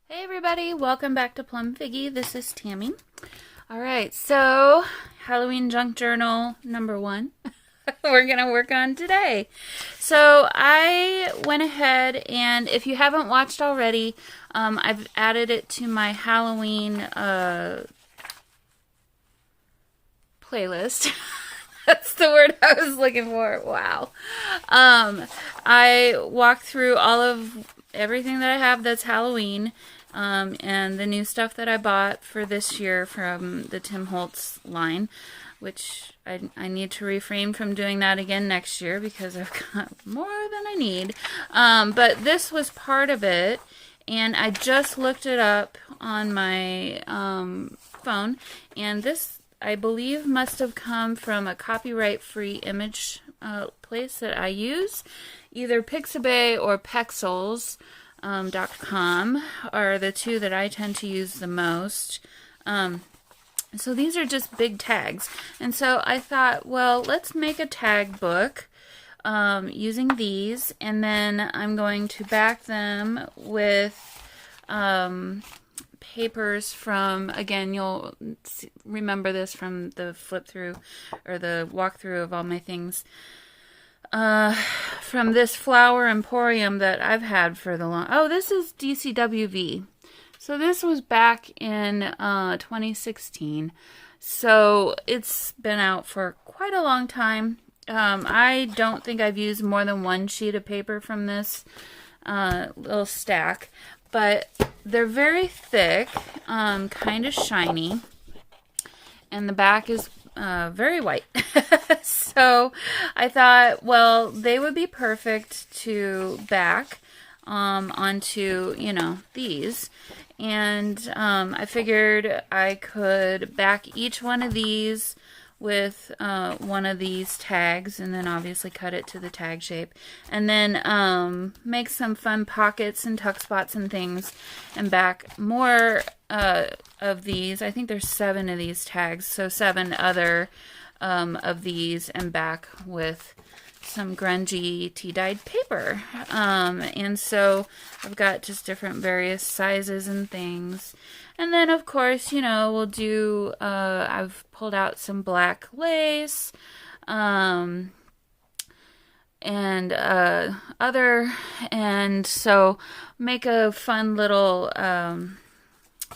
Hey everybody, welcome back to Plum Figgy. This is Tammy. Alright, so Halloween Junk Journal number 1 we're going to work on today. So I went ahead and if you haven't watched already, I've added it to my Halloween playlist. That's the word I was looking for. Wow. I walked through all of everything that I have that's Halloween. And the new stuff that I bought for this year from the Tim Holtz line, which I need to refrain from doing that again next year because I've got more than I need. But this was part of it, and I just looked it up on my phone, and this, I believe, must have come from a copyright-free image place that I use, either Pixabay or Pexels. .com are the two that I tend to use the most. So these are just big tags. And so I thought, well, let's make a tag book using these, and then I'm going to back them with papers from, again, you'll remember this from the flip through or the walkthrough of all my things. From this Flower Emporium that I've had for the long... Oh, this is DCWV. So this was back in 2016. So it's been out for quite a long time. I don't think I've used more than one sheet of paper from this little stack. But they're very thick, kind of shiny. And the back is very white. So I thought, well, they would be perfect to back onto, you know, these. And I figured I could back each one of these with one of these tags, and then obviously cut it to the tag shape, and then make some fun pockets and tuck spots and things, and back more of these. I think there's 7 of these tags, so 7 other of these, and back with some grungy tea-dyed paper. And so I've got just different various sizes and things. And then, of course, you know, we'll do, I've pulled out some black lace, and so make a fun little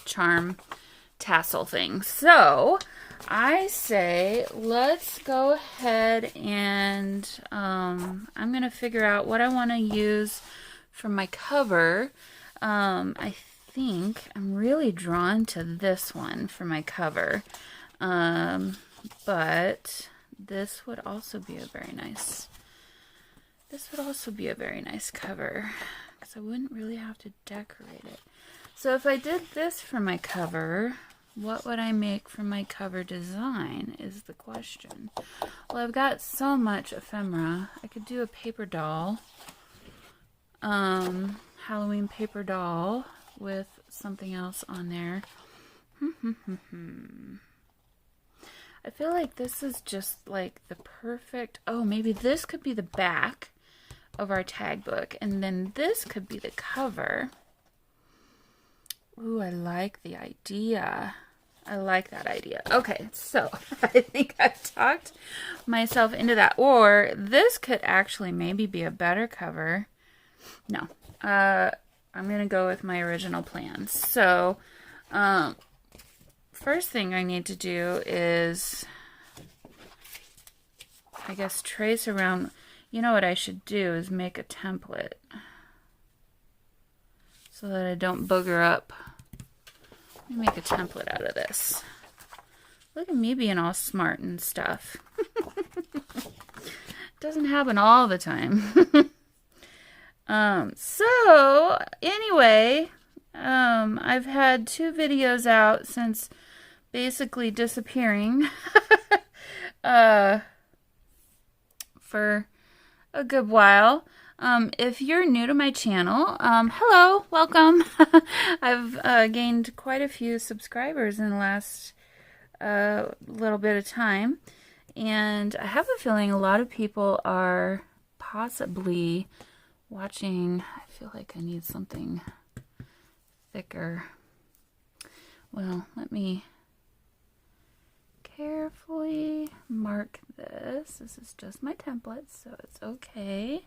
charm tassel thing. So I say let's go ahead and I'm going to figure out what I want to use for my cover. I think I'm really drawn to this one for my cover, but this would also be a very nice cover because I wouldn't really have to decorate it. So if I did this for my cover, what would I make for my cover design is the question. Well, I've got so much ephemera. I could do a paper doll, Halloween paper doll with something else on there. I feel like this is just like the perfect... Oh, maybe this could be the back of our tag book, and then this could be the cover. Ooh, I like the idea. I like that idea. Okay, so I think I've talked myself into that. Or this could actually maybe be a better cover. No, I'm going to go with my original plan. So, first thing I need to do is, I guess, trace around. You know what I should do is make a template so that I don't booger up. Let me make a template out of this. Look at me being all smart and stuff. Doesn't happen all the time. So anyway, I've had 2 videos out since basically disappearing for a good while. If you're new to my channel, hello, welcome. I've gained quite a few subscribers in the last little bit of time, and I have a feeling a lot of people are possibly watching. I feel like I need something thicker. Well, let me carefully mark this. This is just my template, so it's okay.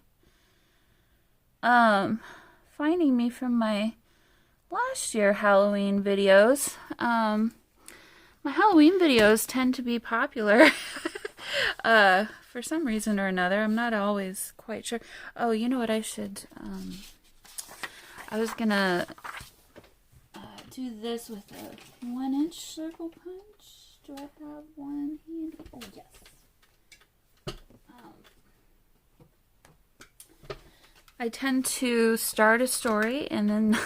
Finding me from my last year Halloween videos. My Halloween videos tend to be popular for some reason or another. I'm not always quite sure. Oh, you know what I should, I was gonna do this with a 1-inch circle punch. Do I have one handy? Oh, yes. I tend to start a story and then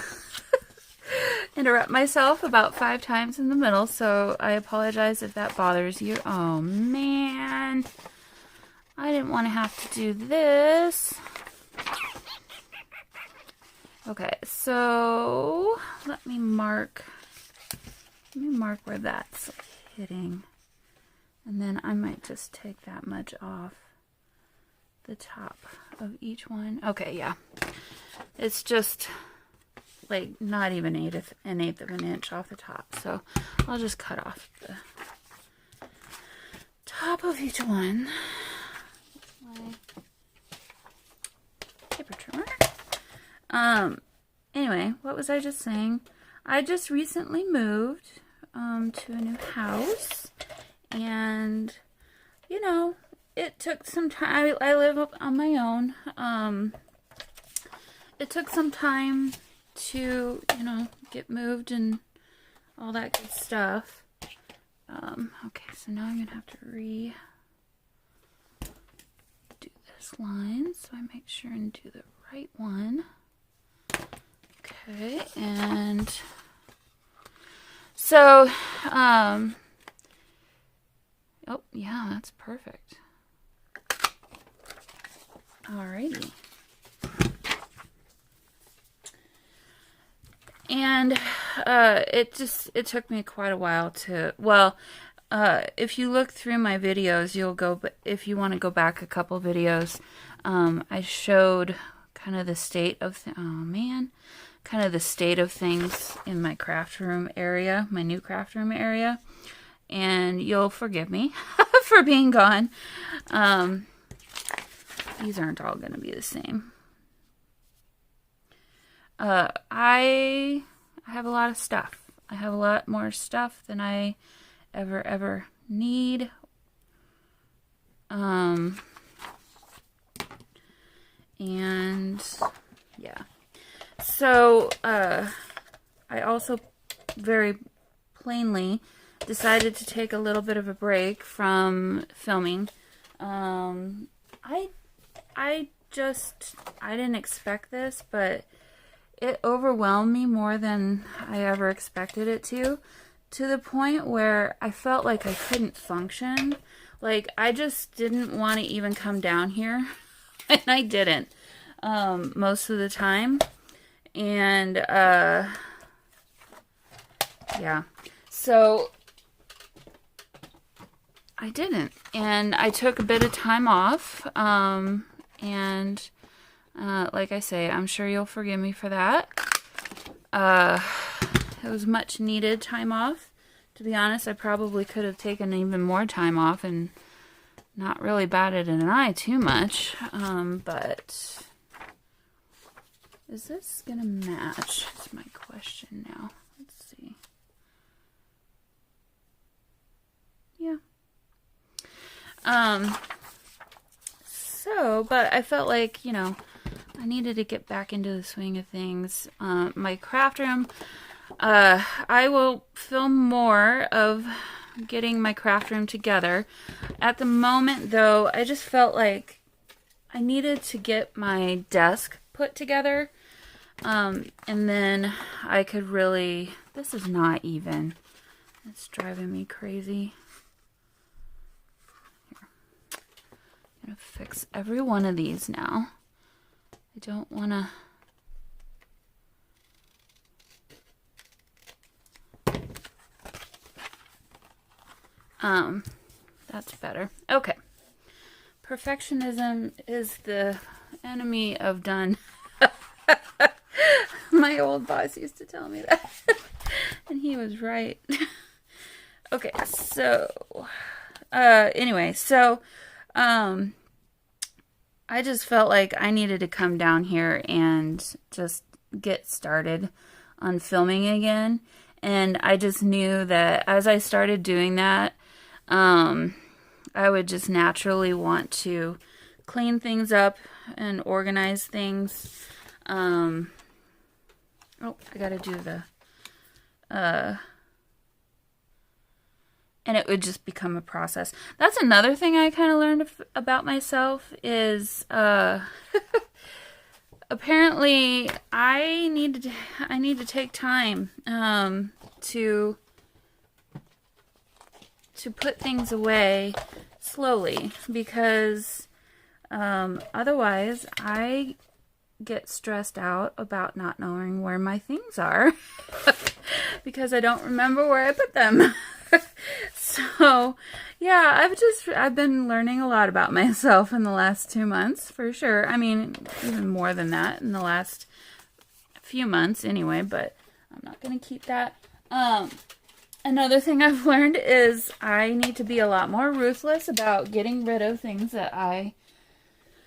interrupt myself about 5 times in the middle, so I apologize if that bothers you. Oh man, I didn't want to have to do this. Okay, so let me mark where that's hitting, and then I might just take that much off the top of each one. Okay, yeah, it's just like not even an eighth of an inch off the top, so I'll just cut off the top of each one. My paper trimmer. Anyway, what was I just saying? I just recently moved to a new house, and you know, it took some time. I live up on my own. It took some time to, you know, get moved and all that good stuff. Okay, so now I'm gonna have to redo this line, so I make sure and do the right one. Okay, and so, oh yeah, that's perfect. Alrighty. And it took me quite a while to, well, if you look through my videos, you'll go, if you want to go back a couple videos, I showed kind of the state of, kind of the state of things in my craft room area, my new craft room area, and you'll forgive me for being gone. These aren't all going to be the same. I have a lot of stuff. I have a lot more stuff than I ever need. And yeah. So, I also very plainly decided to take a little bit of a break from filming. I didn't expect this, but it overwhelmed me more than I ever expected it to the point where I felt like I couldn't function. Like, I just didn't want to even come down here, and I didn't, most of the time, and, yeah, so I didn't, and I took a bit of time off, and like I say, I'm sure you'll forgive me for that. It was much needed time off. To be honest, I probably could have taken even more time off and not really batted an eye too much. But is this gonna match? That's my question now. Let's see. Yeah. So, but I felt like, you know, I needed to get back into the swing of things. My craft room, I will film more of getting my craft room together. At the moment, though, I just felt like I needed to get my desk put together. And then I could really, this is not even, it's driving me crazy. Here. I'm gonna fix every one of these now. I don't want to. That's better. Okay. Perfectionism is the enemy of done. My old boss used to tell me that. And he was right. Okay, so anyway, so I just felt like I needed to come down here and just get started on filming again. And I just knew that as I started doing that, I would just naturally want to clean things up and organize things. Oh, I gotta do the and it would just become a process. That's another thing I kind of learned about myself is apparently I need to take time to put things away slowly, because otherwise I get stressed out about not knowing where my things are because I don't remember where I put them. So, yeah, I've been learning a lot about myself in the last 2 months, for sure. I mean, even more than that in the last few months anyway, but I'm not going to keep that. Another thing I've learned is I need to be a lot more ruthless about getting rid of things that I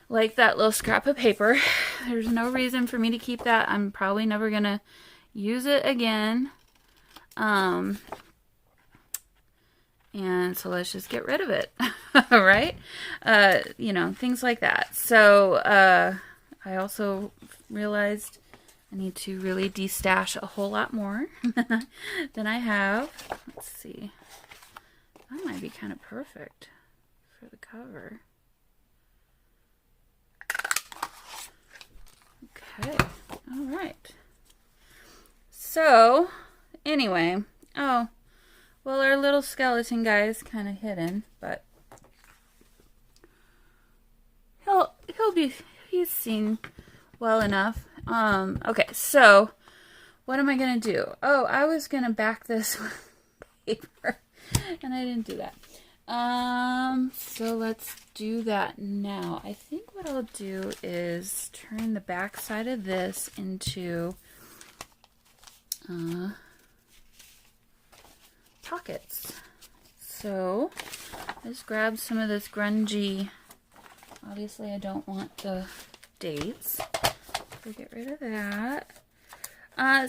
like. That little scrap of paper. There's no reason for me to keep that. I'm probably never going to use it again. And so let's just get rid of it, right? You know, things like that. So I also realized I need to really destash a whole lot more than I have. Let's see. That might be kind of perfect for the cover. Okay. All right. So, anyway. Oh. Well, our little skeleton guy is kind of hidden, but he's seen well enough. Okay, so what am I gonna do? Oh, I was gonna back this with paper, and I didn't do that. So let's do that now. I think what I'll do is turn the back side of this into pockets. So I just grab some of this grungy. Obviously I don't want the dates, so get rid of that.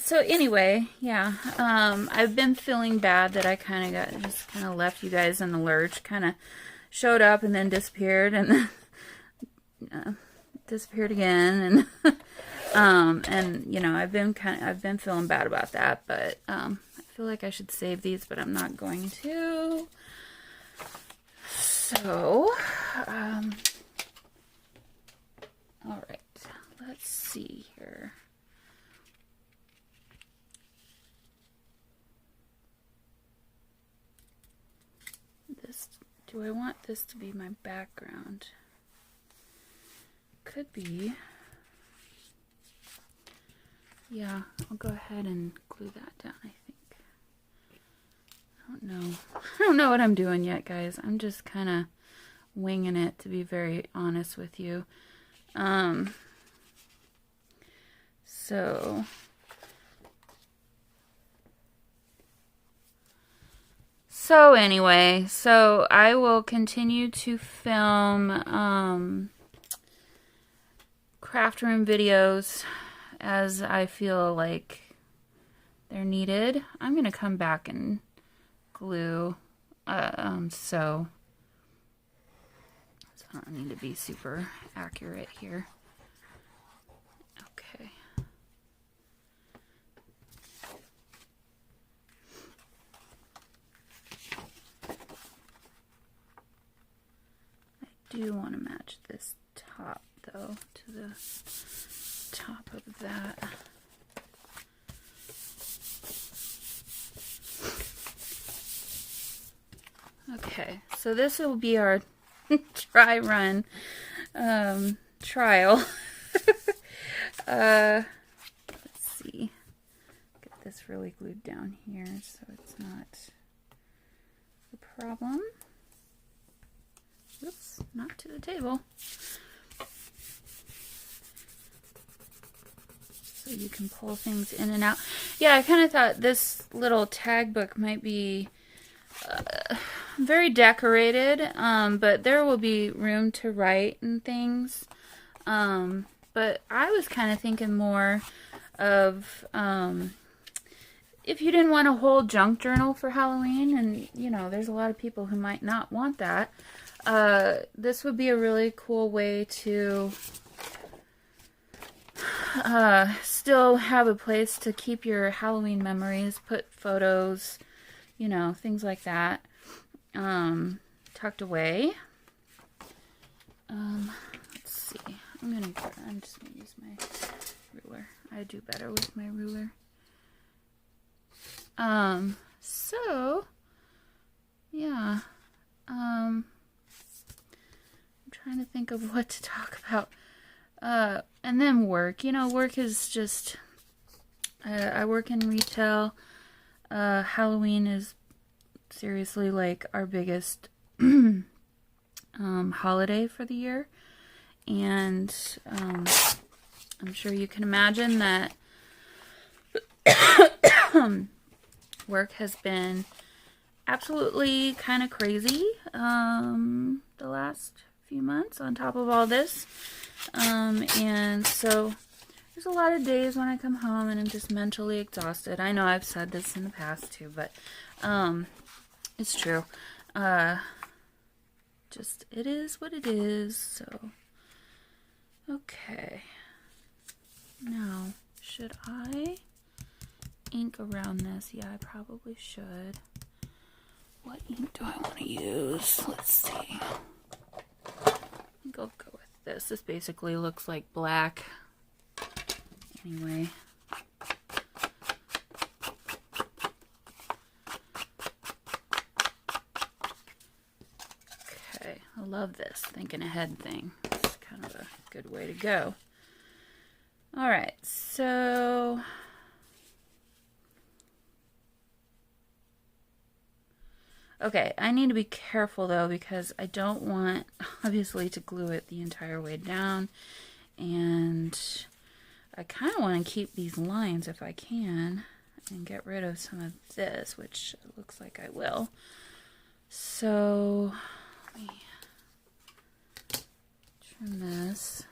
So anyway, yeah, I've been feeling bad that I kind of left you guys in the lurch, kind of showed up and then disappeared, and then disappeared again, and you know, I've been feeling bad about that, but I feel like I should save these, but I'm not going to. So, all right, let's see here. Do I want this to be my background? Could be. Yeah, I'll go ahead and glue that down, I think. I don't know what I'm doing yet, guys. I'm just kind of winging it, to be very honest with you. So anyway, so I will continue to film craft room videos as I feel like they're needed. I'm going to come back and glue, so I don't need to be super accurate here. Okay. I do want to match this top, though, to the top of that. Okay, so this will be our dry run trial. Let's see. Get this really glued down here so it's not a problem. Oops, not to the table. So you can pull things in and out. Yeah, I kind of thought this little tag book might be very decorated, but there will be room to write and things. But I was kind of thinking more of if you didn't want a whole junk journal for Halloween, and you know, there's a lot of people who might not want that, this would be a really cool way to still have a place to keep your Halloween memories, put photos, you know, things like that, tucked away. Let's see. I'm just gonna use my ruler. I do better with my ruler. So yeah. I'm trying to think of what to talk about. And then work. You know, work is just, I work in retail. Halloween is seriously like our biggest holiday for the year. And I'm sure you can imagine that work has been absolutely kind of crazy the last few months on top of all this. And so there's a lot of days when I come home and I'm just mentally exhausted. I know I've said this in the past too, but it's true. Just, it is what it is. So, okay. Now, should I ink around this? Yeah, I probably should. What ink do I want to use? Let's see. I think I'll go with this. This basically looks like black. Anyway. Okay, I love this thinking ahead thing. It's kind of a good way to go. Alright, so okay, I need to be careful though because I don't want, obviously, to glue it the entire way down, and I kind of want to keep these lines if I can and get rid of some of this, which it looks like I will. So let me trim this.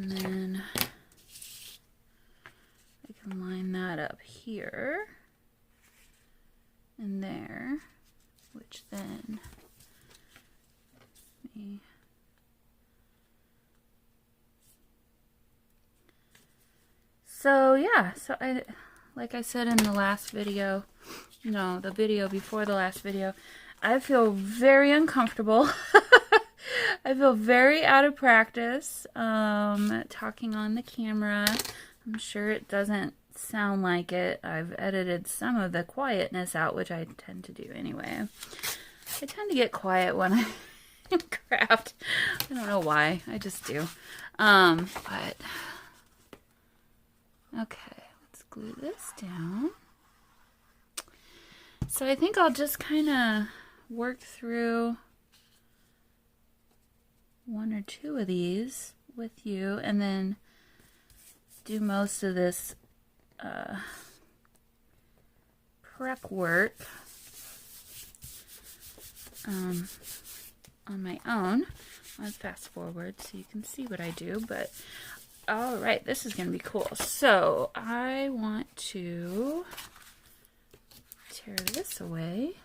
And then I can line that up here and there, which then so yeah, so like I said in the last video, no, the video before the last video, I feel very uncomfortable. I feel very out of practice talking on the camera. I'm sure it doesn't sound like it. I've edited some of the quietness out, which I tend to do anyway. I tend to get quiet when I craft. I don't know why. I just do. But okay, let's glue this down. So I think I'll just kind of work through one or two of these with you and then do most of this prep work on my own. I'll fast forward so you can see what I do, but alright, this is going to be cool. So I want to tear this away.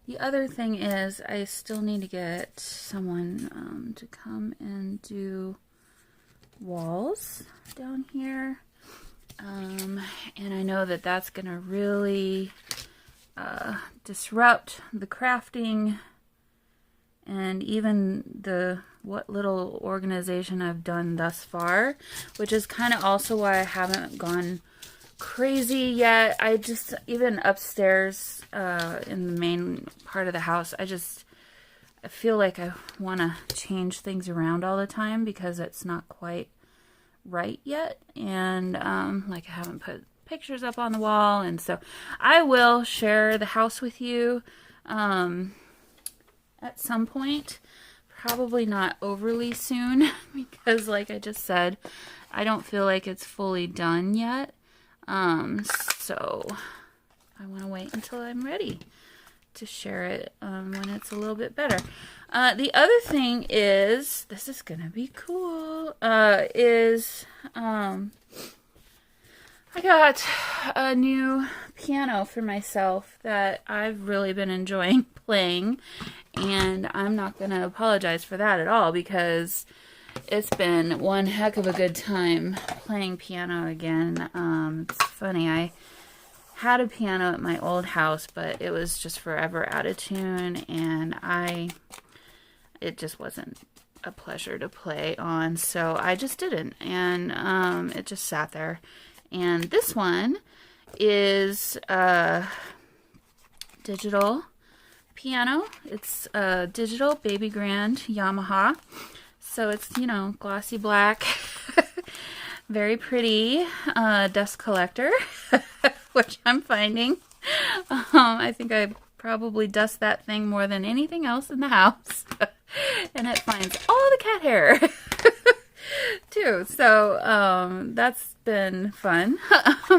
The other thing is I still need to get someone to come and do walls down here. And I know that that's going to really disrupt the crafting and even what little organization I've done thus far, which is kind of also why I haven't gone crazy yet. I just, even upstairs in the main part of the house, I feel like I want to change things around all the time because it's not quite right yet. And like I haven't put pictures up on the wall. And so I will share the house with you at some point. Probably not overly soon because like I just said, I don't feel like it's fully done yet. So I want to wait until I'm ready to share it when it's a little bit better. The other thing is, this is going to be cool, I got a new piano for myself that I've really been enjoying playing. And I'm not going to apologize for that at all because it's been one heck of a good time playing piano again. It's funny, I had a piano at my old house, but it was just forever out of tune, and it just wasn't a pleasure to play on, so I just didn't, and it just sat there. And this one is a digital piano. It's a digital Baby Grand Yamaha. So it's, glossy black, very pretty dust collector, which I'm finding. I think I probably dust that thing more than anything else in the house. And it finds all the cat hair too. So that's been fun.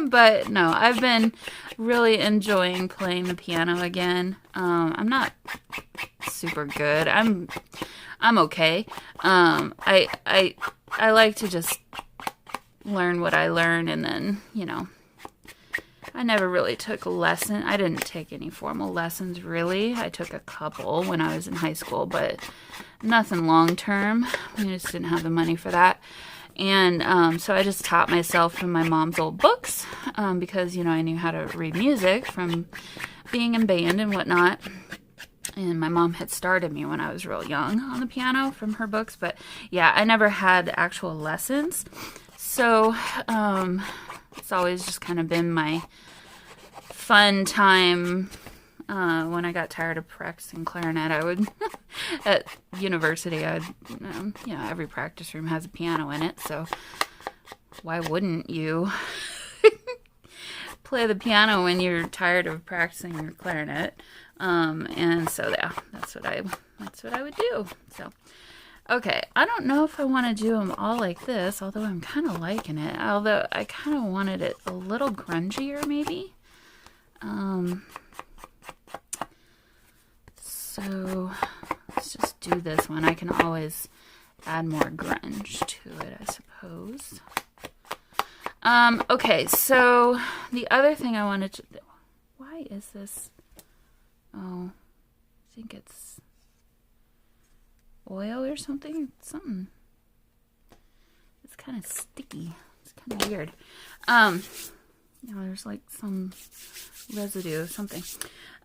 But no, I've been really enjoying playing the piano again. I'm not super good. I'm okay. I like to just learn what I learn, and then, I never really took a lesson. I didn't take any formal lessons, really. I took a couple when I was in high school, but nothing long term. We just didn't have the money for that. And so I just taught myself from my mom's old books because, I knew how to read music from being in band and whatnot. And my mom had started me when I was real young on the piano from her books. But yeah, I never had actual lessons. So it's always just kind of been my fun time. When I got tired of practicing clarinet, I would, at university, every practice room has a piano in it. So why wouldn't you play the piano when you're tired of practicing your clarinet? And so yeah, that's what I would do. So, okay, I don't know if I want to do them all like this, although I'm kind of liking it. Although I kind of wanted it a little grungier, maybe. So let's just do this one. I can always add more grunge to it, I suppose. Okay, so the other thing I wanted to... Why is this... Oh, I think it's oil or something. Something. It's kind of sticky. It's kind of weird. There's like some residue or something.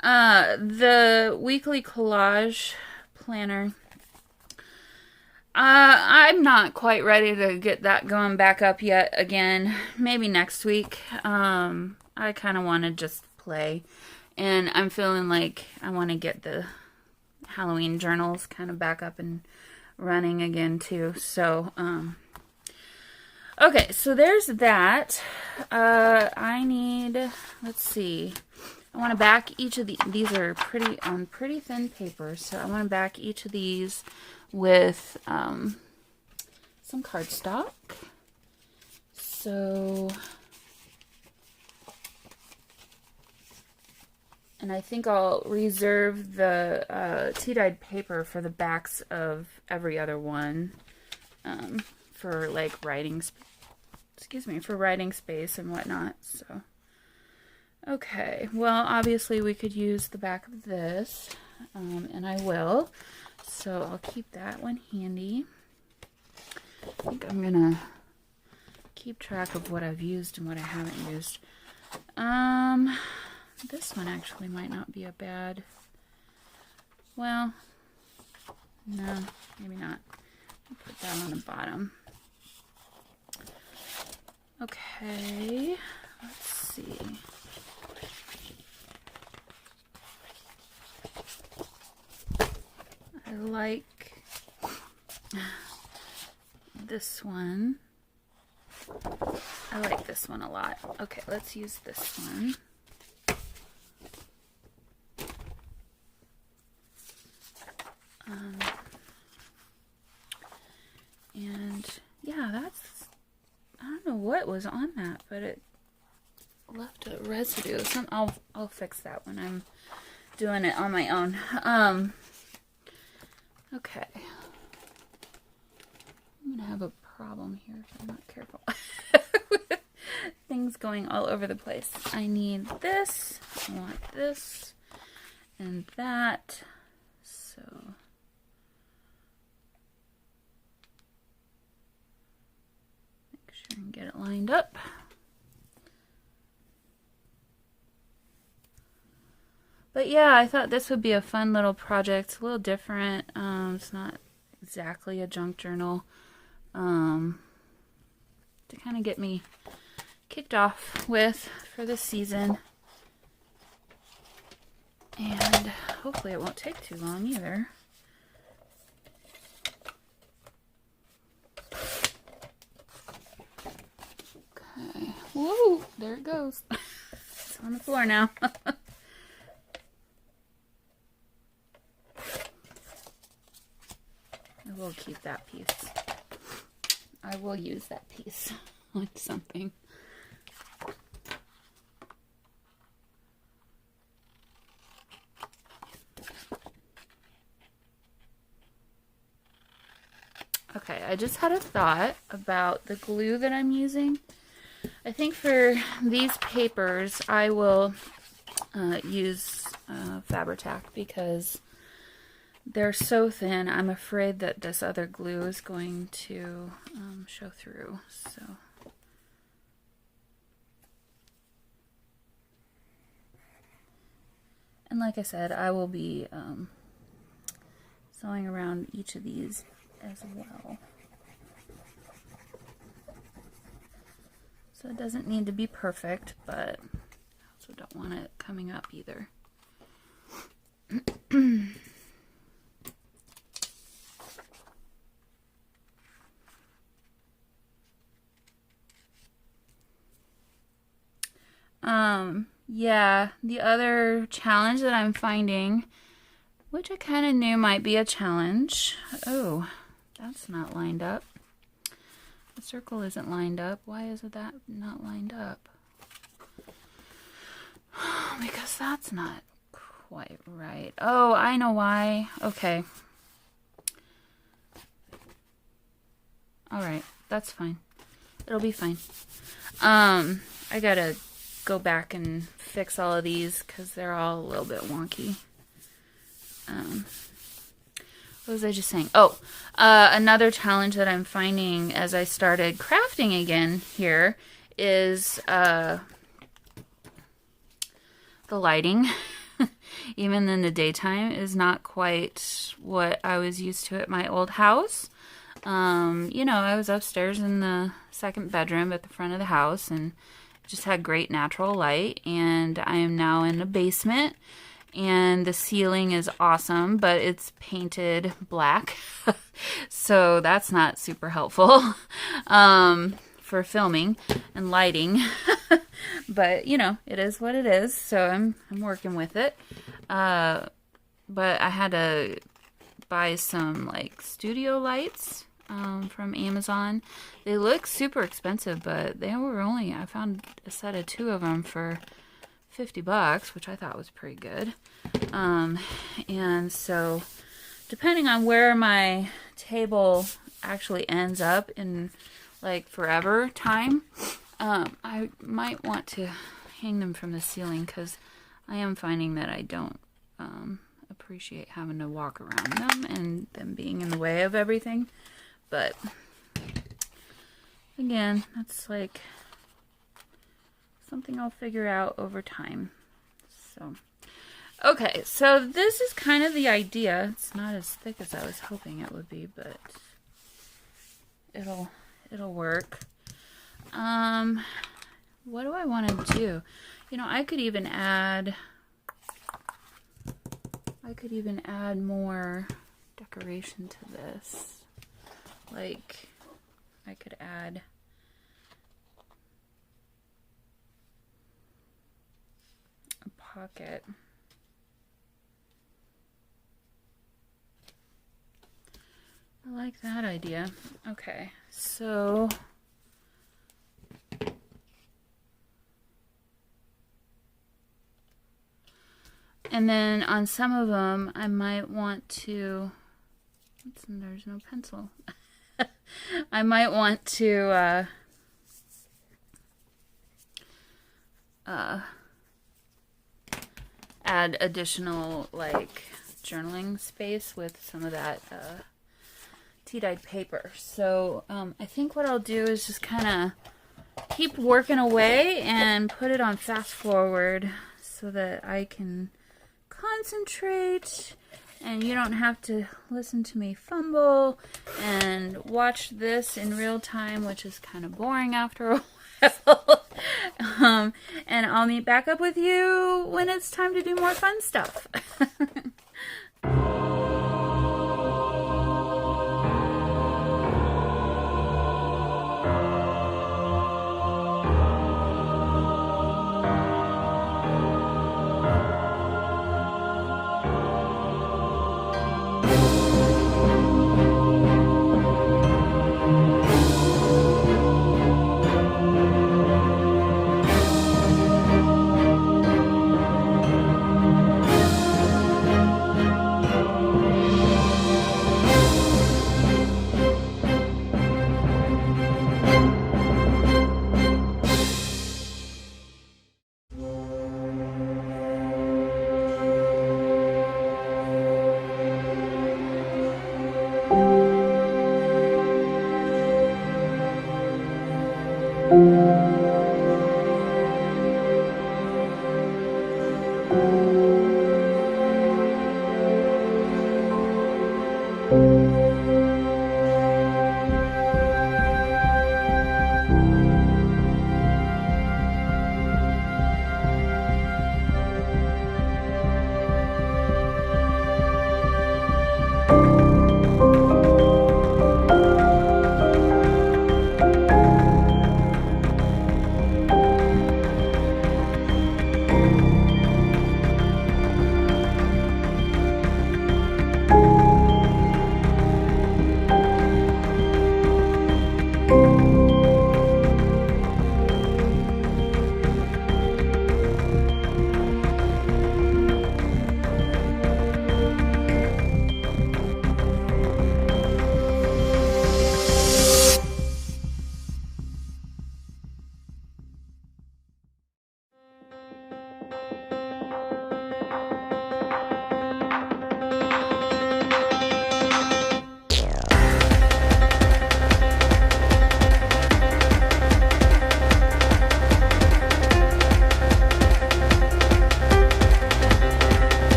The weekly collage planner. I'm not quite ready to get that going back up yet again. Maybe next week. I kind of want to just play. And I'm feeling like I want to get the Halloween journals kind of back up and running again too. So, okay, so there's that. I need, let's see. I want to back each of these are pretty thin paper. So I want to back each of these with some cardstock. So... And I think I'll reserve the tea-dyed paper for the backs of every other one for like writing, for writing space and whatnot. So, okay. Well, obviously we could use the back of this, and I will. So I'll keep that one handy. I think I'm gonna keep track of what I've used and what I haven't used. This one actually might not be a bad... Well, no, maybe not. I'll put that on the bottom. Okay, let's see. I like this one. I like this one a lot. Okay, let's use this one. And yeah, that's, I don't know what was on that, but it left a residue. I'll fix that when I'm doing it on my own. Okay. I'm gonna have a problem here if I'm not careful. Things going all over the place. I need this, I want this, and that. So make sure and get it lined up. But yeah, I thought this would be a fun little project. It's a little different. It's not exactly a junk journal. To kind of get me kicked off with for this season. And hopefully it won't take too long either. Okay. Whoa, there it goes. It's on the floor now. I will keep that piece. I will use that piece on something. Okay, I just had a thought about the glue that I'm using. I think for these papers, I will use Fabri-Tac because they're so thin. I'm afraid that this other glue is going to show through. So, and like I said, I will be sewing around each of these as well. So it doesn't need to be perfect, but I also don't want it coming up either. Yeah, the other challenge that I'm finding, which I kind of knew might be a challenge. Oh, that's not lined up. The circle isn't lined up. Why is that not lined up? Because that's not quite right. Oh, I know why. Okay. All right, that's fine. It'll be fine. I gotta go back and fix all of these because they're all a little bit wonky. What was I just saying? Oh, another challenge that I'm finding as I started crafting again here is the lighting. Even in the daytime is not quite what I was used to at my old house. You know, I was upstairs in the second bedroom at the front of the house and just had great natural light, and I am now in the basement, and the ceiling is awesome, but it's painted black, so that's not super helpful for filming and lighting. But you know, it is what it is, so I'm working with it. But I had to buy some like studio lights from Amazon. They look super expensive, but they were only, I found a set of 2 of them for $50, which I thought was pretty good. And so depending on where my table actually ends up in like forever time, I might want to hang them from the ceiling because I am finding that I don't appreciate having to walk around them and them being in the way of everything. But again, that's like something I'll figure out over time. So, okay, so this is kind of the idea. It's not as thick as I was hoping it would be, but it'll work. what do I want to do? You know, I could even add more decoration to this. Like, I could add a pocket. I like that idea. Okay, so and then on some of them, I might want to, there's no pencil. I might want to add additional like journaling space with some of that tea-dyed paper. So I think what I'll do is just kind of keep working away and put it on fast forward so that I can concentrate and you don't have to listen to me fumble and watch this in real time, which is kind of boring after a while. And I'll meet back up with you when it's time to do more fun stuff.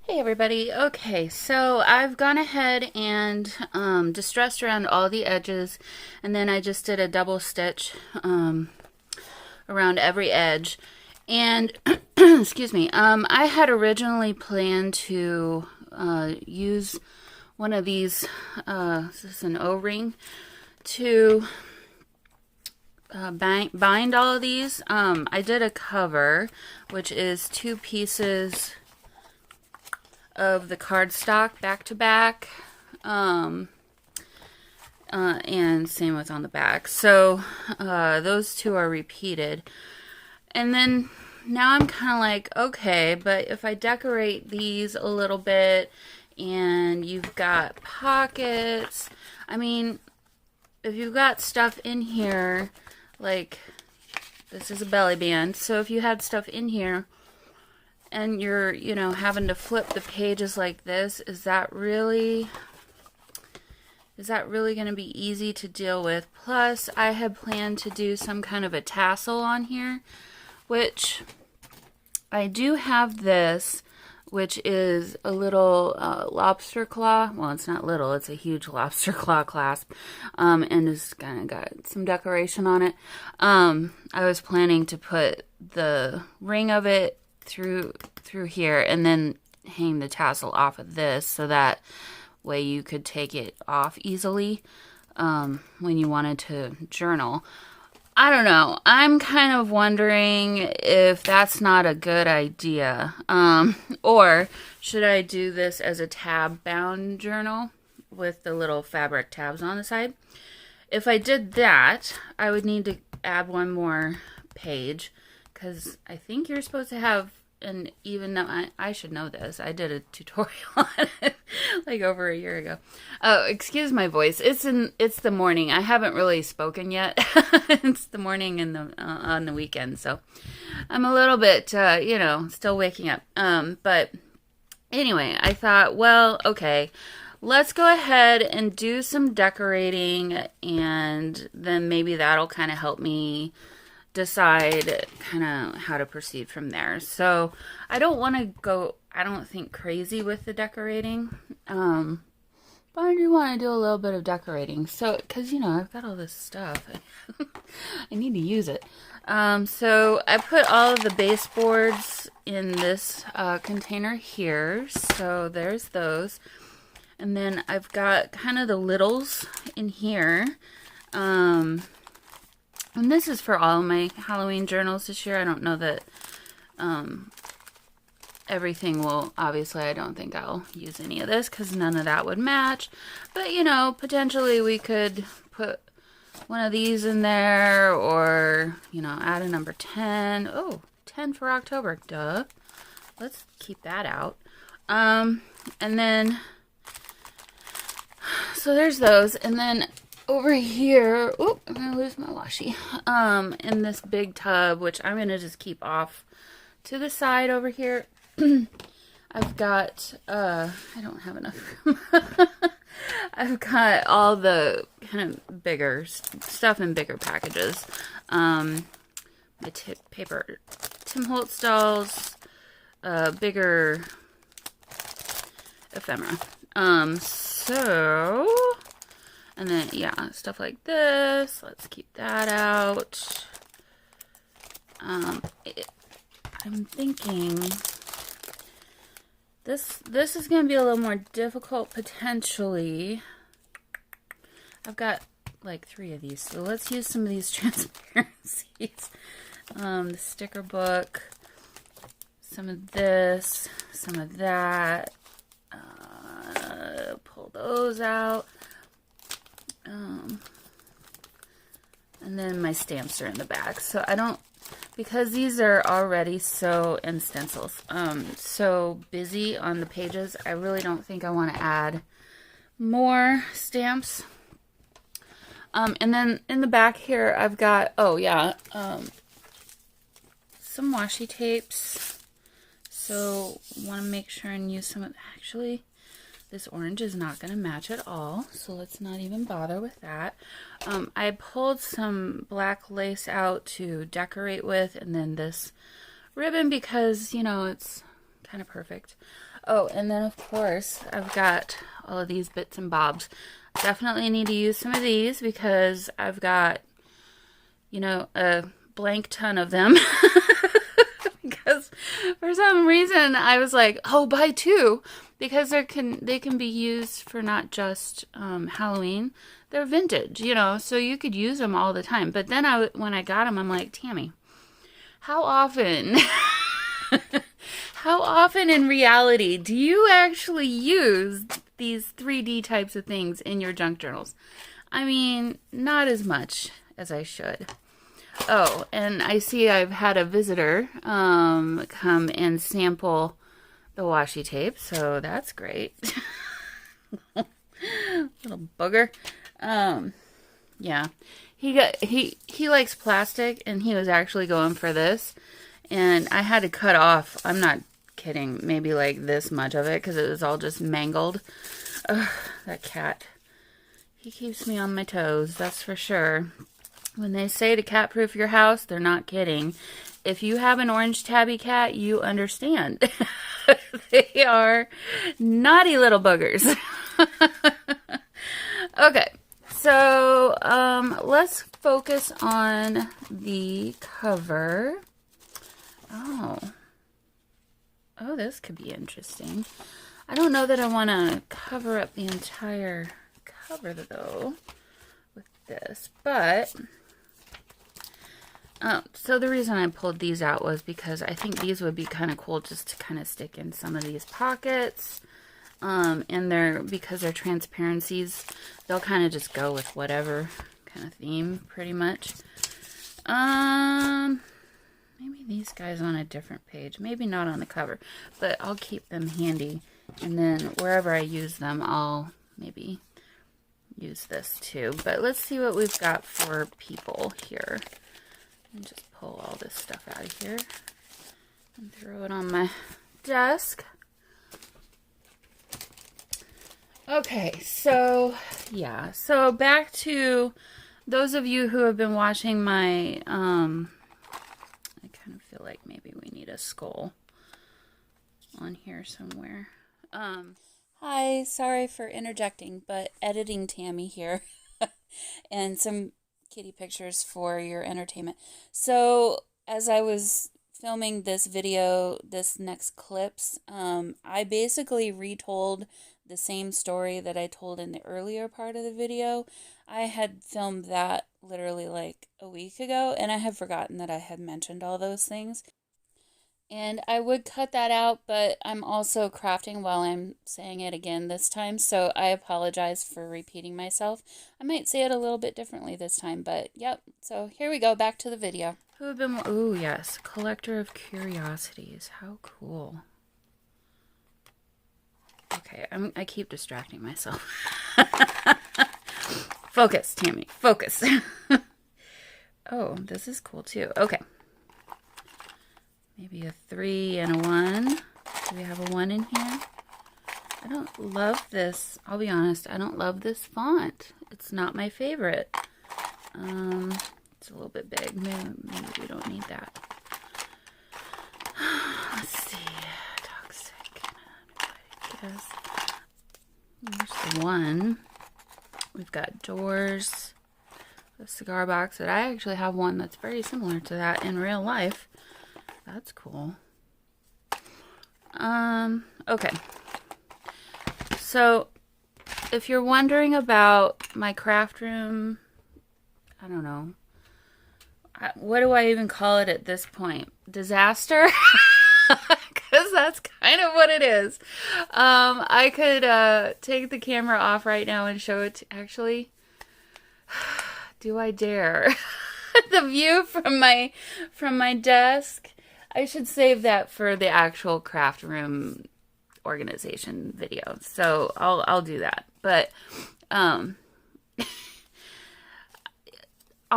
Hey everybody, okay, so I've gone ahead and distressed around all the edges, and then I just did a double stitch around every edge, And, excuse me, I had originally planned to use one of these, this is an O-ring, to bind all of these. I did a cover, which is 2 pieces of the cardstock back to back, and same with on the back. So those 2 are repeated. And then now I'm kind of like, okay, but if I decorate these a little bit and you've got pockets, I mean, if you've got stuff in here, like this is a belly band, so if you had stuff in here and you're, you know, having to flip the pages like this, is that really going to be easy to deal with? Plus, I had planned to do some kind of a tassel on here, which I do have this, which is a little lobster claw. Well, it's not little, it's a huge lobster claw clasp, and it's kind of got some decoration on it. I was planning to put the ring of it through here and then hang the tassel off of this, so that way you could take it off easily when you wanted to journal. I don't know. I'm kind of wondering if that's not a good idea. Or should I do this as a tab-bound journal with the little fabric tabs on the side? If I did that, I would need to add one more page, because I think you're supposed to have, and even though I should know this, I did a tutorial on it like over a year ago. Oh, excuse my voice. It's the morning. I haven't really spoken yet. It's the morning and on the weekend, so I'm a little bit still waking up. But anyway, I thought, well, okay, let's go ahead and do some decorating, and then maybe that'll kind of help me decide kind of how to proceed from there. So I don't want to go, I don't think, crazy with the decorating, but I do want to do a little bit of decorating. So, because, you know, I've got all this stuff. I need to use it. So I put all of the baseboards in this container here. So there's those. And then I've got kind of the littles in here. And this is for all my Halloween journals this year. I don't know that everything will, obviously I don't think I'll use any of this because none of that would match. But, you know, potentially we could put one of these in there, or, you know, add a number 10. Oh, 10 for October. Duh. Let's keep that out. And then, so there's those. And then over here, oh, I'm going to lose my washi, in this big tub, which I'm going to just keep off to the side over here. I've got, I don't have enough room. I've got all the kind of bigger stuff in bigger packages. My paper Tim Holtz dolls, bigger ephemera. And then, yeah, stuff like this. Let's keep that out. I'm thinking this is going to be a little more difficult potentially. I've got like 3 of these, so let's use some of these transparencies. The sticker book, some of this, some of that. Pull those out. And then my stamps are in the back. So I don't, because these are already so, and stencils, so busy on the pages, I really don't think I want to add more stamps. And then in the back here, I've got, oh yeah, some washi tapes. So want to make sure and use some of, actually, this orange is not going to match at all, so let's not even bother with that. I pulled some black lace out to decorate with, and then this ribbon because, you know, it's kind of perfect. Oh, and then of course, I've got all of these bits and bobs. Definitely need to use some of these because I've got, you know, a blank ton of them. because for some reason I was like, oh, buy two, because they can be used for not just Halloween. They're vintage, you know, so you could use them all the time. But then when I got them, I'm like, Tammy, how often how often in reality do you actually use these 3D types of things in your junk journals? I mean, not as much as I should. Oh, and I see I've had a visitor come and sample the washi tape, so that's great. Little booger. Yeah. He likes plastic, and he was actually going for this, and I had to cut off, I'm not kidding, maybe like this much of it, because it was all just mangled. Ugh, that cat. He keeps me on my toes, that's for sure. When they say to cat-proof your house, they're not kidding. If you have an orange tabby cat, you understand. They are naughty little boogers. Okay, so let's focus on the cover. Oh, this could be interesting. I don't know that I want to cover up the entire cover, though, with this, but... so the reason I pulled these out was because I think these would be kind of cool just to kind of stick in some of these pockets. And because they're transparencies, they'll kind of just go with whatever kind of theme, pretty much. Maybe these guys on a different page. Maybe not on the cover, but I'll keep them handy. And then wherever I use them, I'll maybe use this too. But let's see what we've got for people here. And just pull all this stuff out of here and throw it on my desk. Okay, so yeah, so back to those of you who have been watching my, I kind of feel like maybe we need a skull on here somewhere. Hi, sorry for interjecting, but editing Tammy here and some kitty pictures for your entertainment. So as I was filming this video, this next clips, I basically retold the same story that I told in the earlier part of the video. I had filmed that literally like a week ago, and I had forgotten that I had mentioned all those things. And I would cut that out, but I'm also crafting while I'm saying it again this time, so I apologize for repeating myself. I might say it a little bit differently this time, but yep. So here we go, back to the video. Who have been... Oh, yes. Collector of Curiosities. How cool. Okay, I keep distracting myself. Focus, Tammy. Focus. Oh, this is cool, too. Okay. Maybe a 3 and a 1. Do we have a 1 in here? I don't love this. I'll be honest. I don't love this font. It's not my favorite. It's a little bit big. Maybe we don't need that. Let's see. Toxic. Yes. Here's the 1. We've got Doors. The cigar box. But I actually have one that's very similar to that in real life. That's cool. Okay. So, if you're wondering about my craft room, I don't know. What do I even call it at this point? Disaster? Because that's kind of what it is. I could take the camera off right now and show it. Actually, do I dare? The view from my desk. I should save that for the actual craft room organization video. So I'll do that. But I'll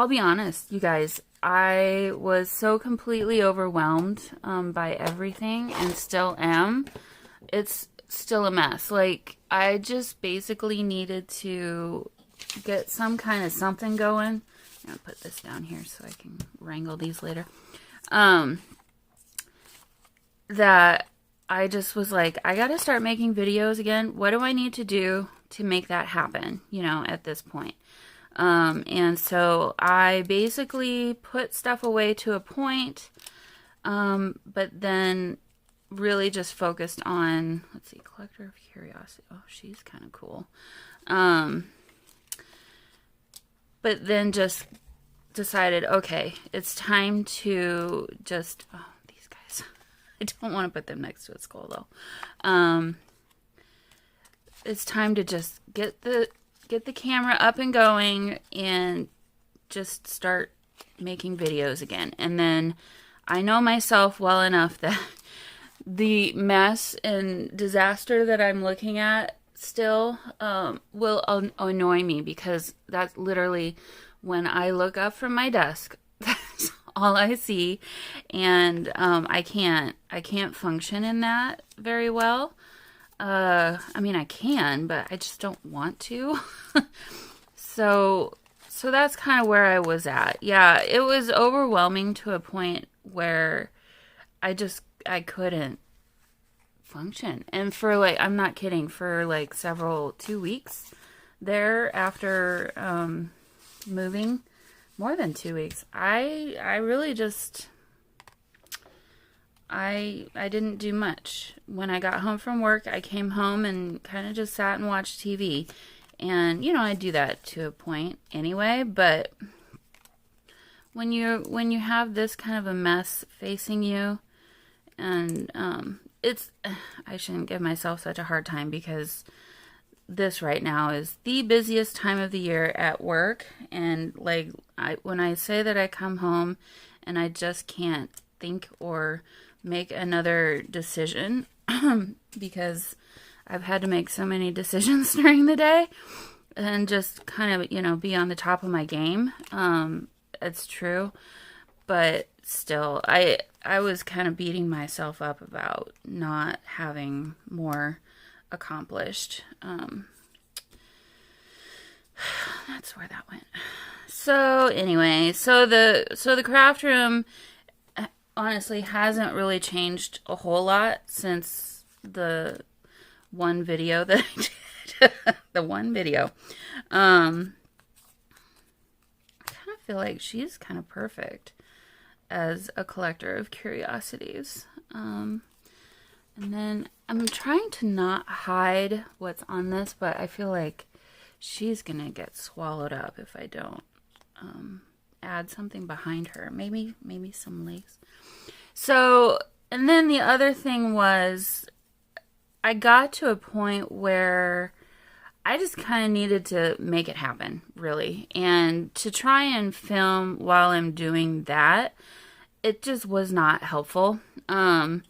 be honest, you guys. I was so completely overwhelmed by everything, and still am. It's still a mess. Like, I just basically needed to get some kind of something going. I'm going to put this down here so I can wrangle these later. That I just was like, I got to start making videos again. What do I need to do to make that happen, you know, at this point? And so I basically put stuff away to a point. But then really just focused on, let's see, Collector of Curiosity. Oh, she's kind of cool. But then just decided, okay, it's time to just, oh, these guys. I don't want to put them next to a skull though. It's time to just get the camera up and going and just start making videos again. And then I know myself well enough that the mess and disaster that I'm looking at still will annoy me, because that's literally when I look up from my desk, that's all I see, and I can't function in that very well. I mean, I can, but I just don't want to. So that's kind of where I was at. Yeah, it was overwhelming to a point where I couldn't function. And for like, I'm not kidding, for like 2 weeks there after moving, more than 2 weeks, I really just, I didn't do much. When I got home from work, I came home and kind of just sat and watched TV. And, you know, I do that to a point anyway, but when you have this kind of a mess facing you, and I shouldn't give myself such a hard time, because this right now is the busiest time of the year at work. And like, when I say that I come home and I just can't think or make another decision because I've had to make so many decisions during the day, and just kind of, you know, be on the top of my game. It's true, but still, I was kind of beating myself up about not having more accomplished. That's where that went. So anyway, so the craft room honestly hasn't really changed a whole lot since the one video that I did. The one video. I kind of feel like she's kind of perfect as a collector of curiosities. And then I'm trying to not hide what's on this, but I feel like she's gonna get swallowed up if I don't add something behind her. Maybe some lace. So, and then the other thing was, I got to a point where I just kind of needed to make it happen, really. And to try and film while I'm doing that, it just was not helpful. And,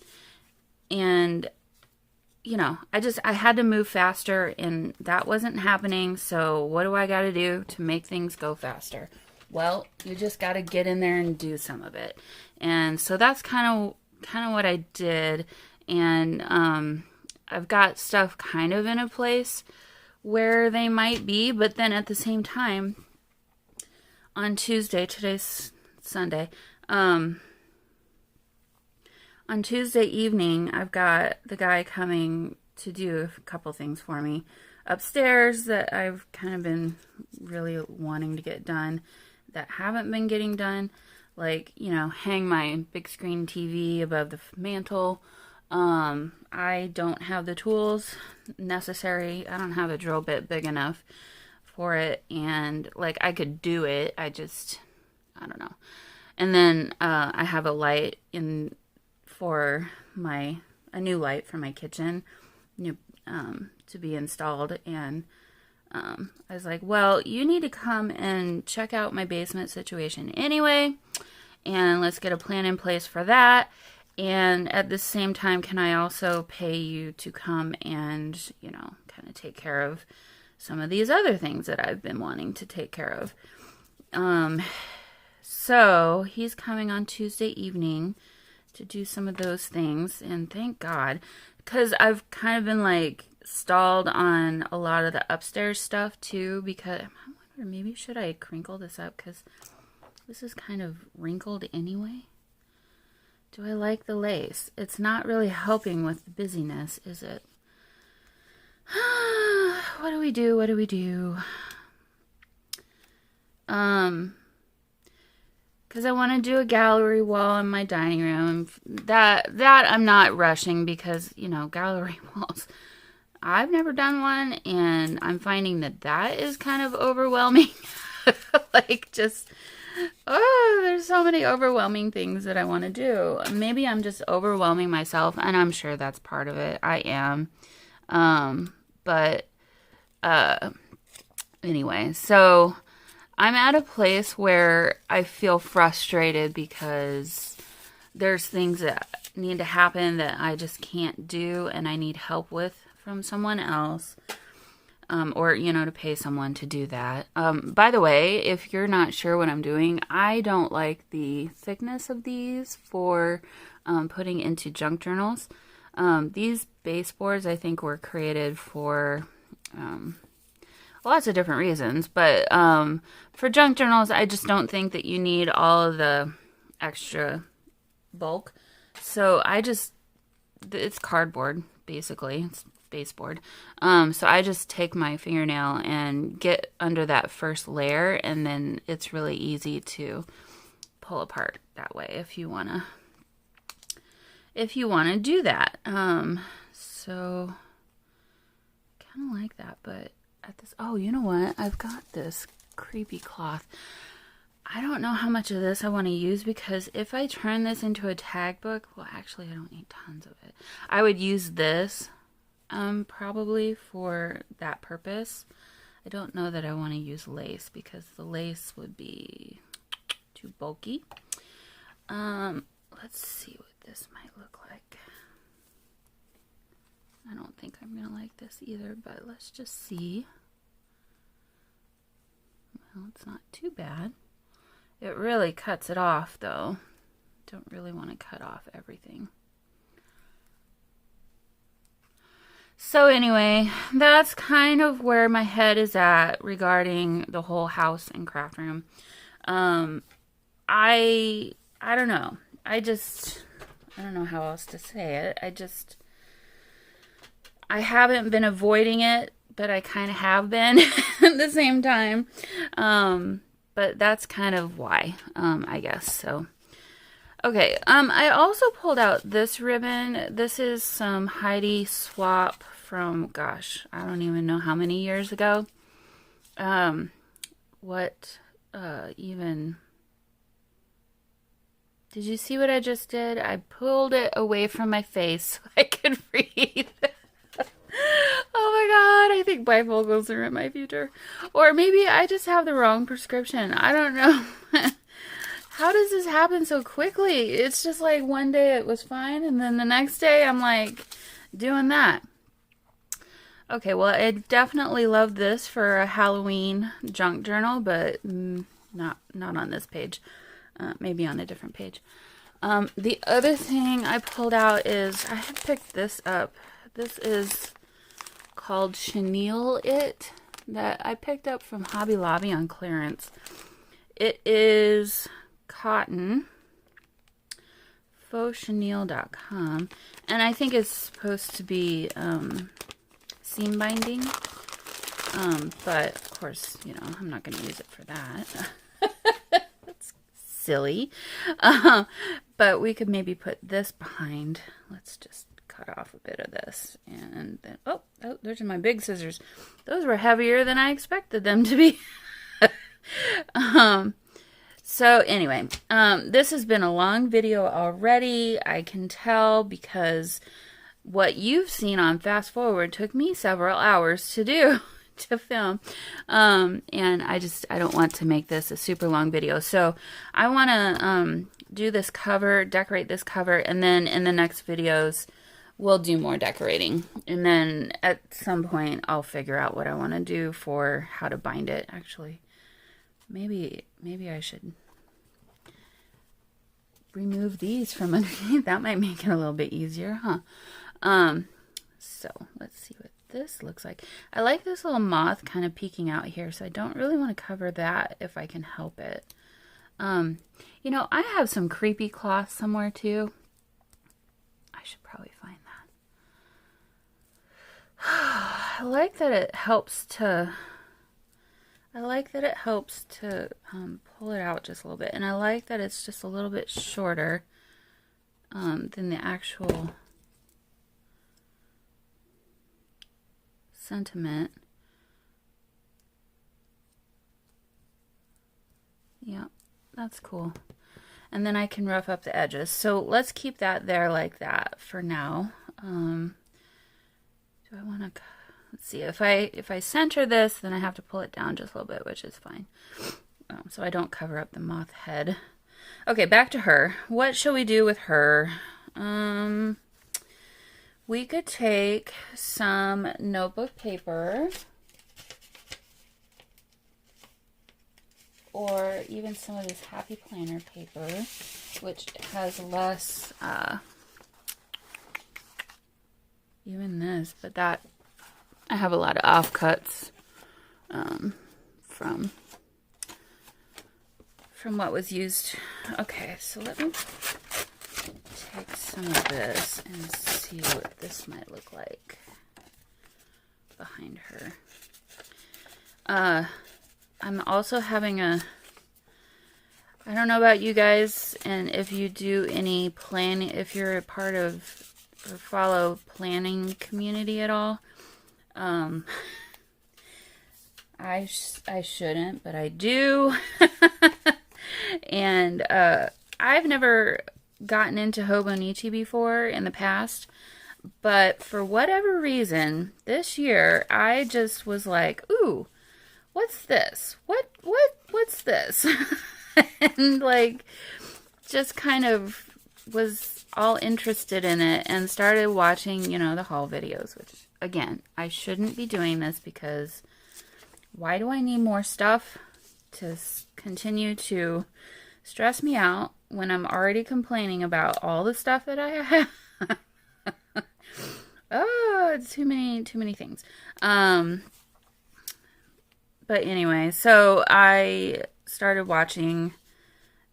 you know, I had to move faster, and that wasn't happening. So what do I got to do to make things go faster? Well, you just got to get in there and do some of it. And so that's kind of what I did. And I've got stuff kind of in a place where they might be, but then at the same time, on Tuesday, today's Sunday, on Tuesday evening, I've got the guy coming to do a couple things for me upstairs that I've kind of been really wanting to get done that haven't been getting done. Like, you know, hang my big screen TV above the mantle. I don't have the tools necessary. I don't have a drill bit big enough for it. And like, I could do it. I don't know. And then, I have a light for a new light for my kitchen, to be installed. And, I was like, well, you need to come and check out my basement situation anyway, and let's get a plan in place for that. And at the same time, can I also pay you to come and, you know, kind of take care of some of these other things that I've been wanting to take care of. So he's coming on Tuesday evening to do some of those things. And thank God, because I've kind of been like stalled on a lot of the upstairs stuff too, because I wonder, maybe should I crinkle this up, because this is kind of wrinkled anyway. Do I like the lace? It's not really helping with the busyness, is it? What do we do? What do we do? because I want to do a gallery wall in my dining room. That I'm not rushing because, you know, gallery walls, I've never done one, and I'm finding that is kind of overwhelming. Like, just, oh, there's so many overwhelming things that I want to do. Maybe I'm just overwhelming myself, and I'm sure that's part of it. I am. But anyway, so I'm at a place where I feel frustrated because there's things that need to happen that I just can't do, and I need help with from someone else, or, you know, to pay someone to do that. By the way, if you're not sure what I'm doing, I don't like the thickness of these for putting into junk journals. These baseboards, I think, were created for lots of different reasons, but for junk journals, I just don't think that you need all of the extra bulk. So it's cardboard, basically. It's baseboard. So I just take my fingernail and get under that first layer, and then it's really easy to pull apart that way if you want to do that. So kind of like that, but at this, oh, you know what? I've got this creepy cloth. I don't know how much of this I want to use, because if I turn this into a tag book, well, actually, I don't need tons of it. I would use this probably for that purpose. I don't know that I want to use lace, because the lace would be too bulky. Let's see what this might look like. I don't think I'm going to like this either, but let's just see. Well, it's not too bad. It really cuts it off, though. Don't really want to cut off everything. So anyway, that's kind of where my head is at regarding the whole house and craft room. I don't know. I don't know how else to say it. I haven't been avoiding it, but I kind of have been at the same time. But that's kind of why, I guess. So, okay. I also pulled out this ribbon. This is some Heidi Swapp from, gosh, I don't even know how many years ago. Did you see what I just did? I pulled it away from my face so I could read. Oh my god, I think bifocals are in my future. Or maybe I just have the wrong prescription. I don't know. How does this happen so quickly? It's just like one day it was fine, and then the next day I'm like doing that. Okay, well, I definitely love this for a Halloween junk journal, but not on this page. Maybe on a different page. The other thing I pulled out is, I had picked this up. This is called Chenille It, that I picked up from Hobby Lobby on clearance. It is cotton, fauxchenille.com, and I think it's supposed to be seam binding, but of course, you know, I'm not going to use it for that. That's silly. But we could maybe put this behind. Let's just cut off a bit of this, and then oh, there's my big scissors. Those were heavier than I expected them to be. So anyway, this has been a long video already. I can tell, because what you've seen on Fast Forward took me several hours to do, to film. And I don't want to make this a super long video. So I want to do this cover, decorate this cover, and then in the next videos, we'll do more decorating. And then at some point, I'll figure out what I want to do for how to bind it. Actually, maybe I should remove these from underneath. That might make it a little bit easier, huh? So let's see what this looks like. I like this little moth kind of peeking out here, so I don't really want to cover that if I can help it. You know, I have some creepy cloth somewhere too. I should probably find that. I like that it helps to, I like that it helps to pull it out just a little bit. And I like that it's just a little bit shorter than the actual sentiment. Yeah, that's cool. And then I can rough up the edges. So let's keep that there like that for now. Do I want to... Let's see, if I center this, then I have to pull it down just a little bit, which is fine. So I don't cover up the moth head. Okay, back to her. What shall we do with her? We could take some notebook paper, or even some of this Happy Planner paper, which has less, even this, but that, I have a lot of offcuts from what was used. Okay, so let me take some of this and see what this might look like behind her. I'm also having I don't know about you guys, and if you do any planning, if you're a part of or follow planning community at all. I shouldn't, but I do. And I've never gotten into Hobonichi before in the past, but for whatever reason, this year I just was like, ooh, what's this? What's this? And like, just kind of was all interested in it and started watching, the haul videos, which again, I shouldn't be doing this because why do I need more stuff to continue to stress me out when I'm already complaining about all the stuff that I have? Oh, it's too many things. But anyway, so I started watching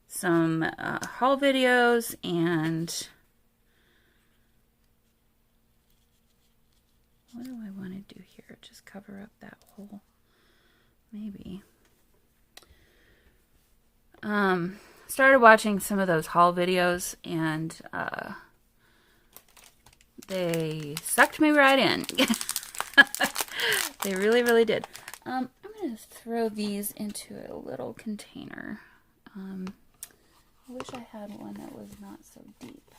some haul videos, and what do I want to do here? Just cover up that hole, maybe. Started watching some of those haul videos, and they sucked me right in. They really, really did. I'm going to throw these into a little container. I wish I had one that was not so deep.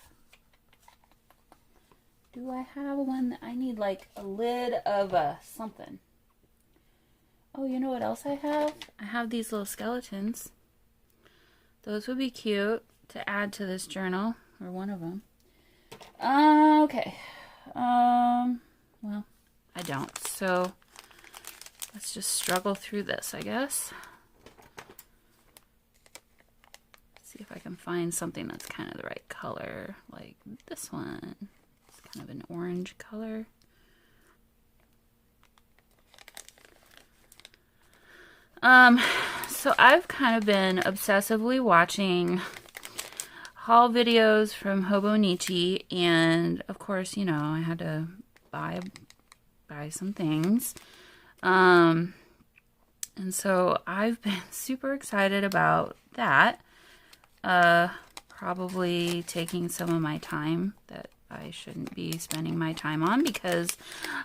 Do I have one that I need, like a lid of something? Oh, you know what else I have? I have these little skeletons. Those would be cute to add to this journal, or one of them. Okay. Well, I don't. So let's just struggle through this, I guess. See if I can find something that's kind of the right color, like this one. It's kind of an orange color. So I've kind of been obsessively watching haul videos from Hobonichi, and of course, I had to buy some things. And so I've been super excited about that. Probably taking some of my time that I shouldn't be spending my time on, because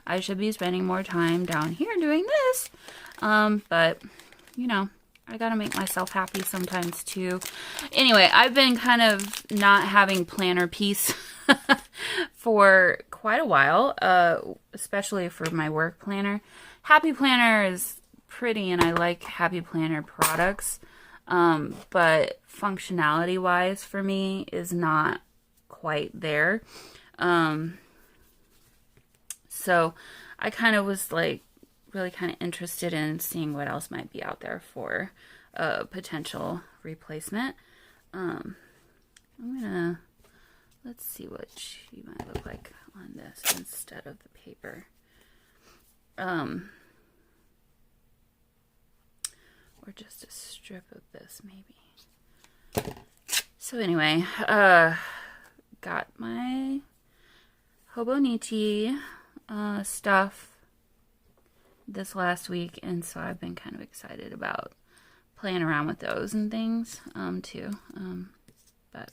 I should be spending more time down here doing this. But I gotta make myself happy sometimes too. Anyway, I've been kind of not having planner peace for quite a while, especially for my work planner. Happy Planner is pretty, and I like Happy Planner products, but functionality wise for me is not quite there. So I kind of was like really kind of interested in seeing what else might be out there for a potential replacement. Let's see what she might look like on this instead of the paper. Or just a strip of this maybe. So anyway, got my Hobonichi stuff this last week, and so I've been kind of excited about playing around with those and things too. But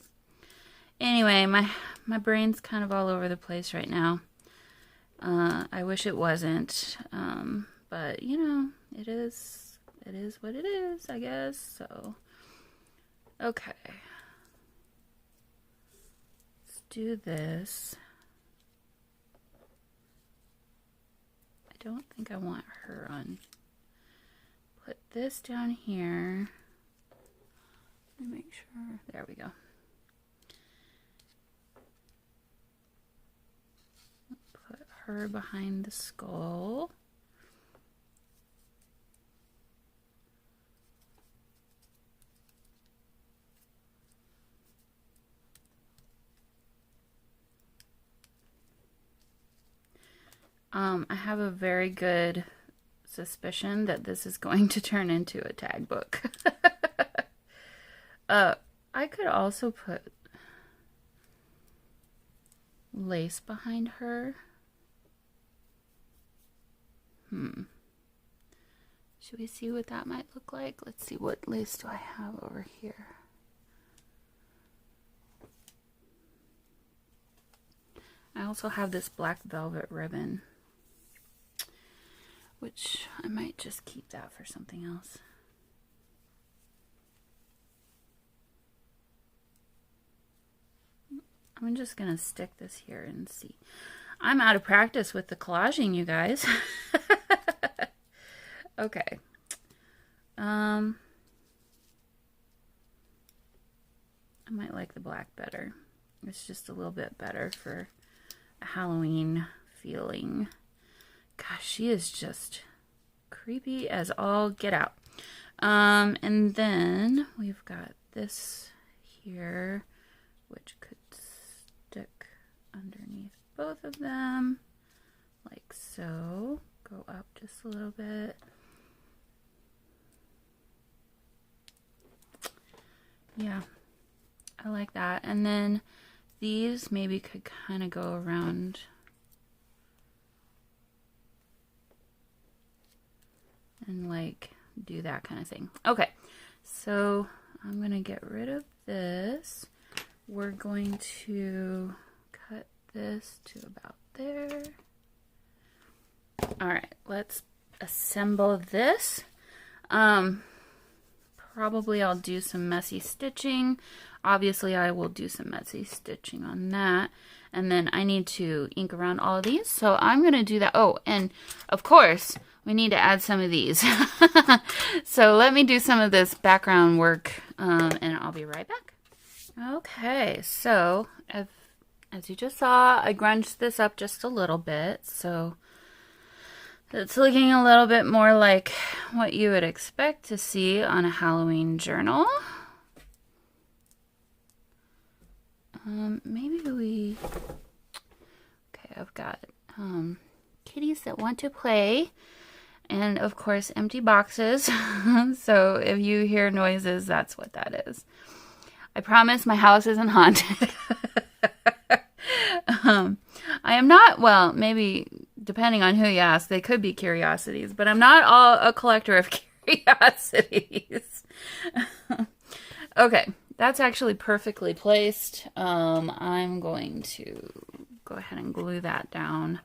anyway, my brain's kind of all over the place right now. I wish it wasn't, but you know, it is what it is, I guess. So okay, let's do this. I don't think I want her on. Put this down here. Let me make sure. There we go. Put her behind the skull. I have a very good suspicion that this is going to turn into a tag book. I could also put lace behind her. Should we see what that might look like? Let's see, what lace do I have over here? I also have this black velvet ribbon, which I might just keep that for something else. I'm just gonna stick this here and see. I'm out of practice with the collaging, you guys. Okay. I might like the black better. It's just a little bit better for a Halloween feeling. Gosh, she is just creepy as all get out. And then we've got this here, which could stick underneath both of them, like so. Go up just a little bit. Yeah, I like that. And then these maybe could kind of go around and like do that kind of thing. Okay, so I'm going to get rid of this. We're going to cut this to about there. All right, let's assemble this. Probably I'll do some messy stitching. Obviously, I will do some messy stitching on that. And then I need to ink around all of these. So I'm going to do that. Oh, and of course, we need to add some of these. So let me do some of this background work, and I'll be right back. Okay, so as you just saw, I grunged this up just a little bit. So it's looking a little bit more like what you would expect to see on a Halloween journal. Maybe we... Okay, I've got kitties that want to play. And, of course, empty boxes. So if you hear noises, that's what that is. I promise my house isn't haunted. I am not, well, maybe... Depending on who you ask, they could be curiosities, but I'm not a collector of curiosities. Okay, that's actually perfectly placed. I'm going to go ahead and glue that down.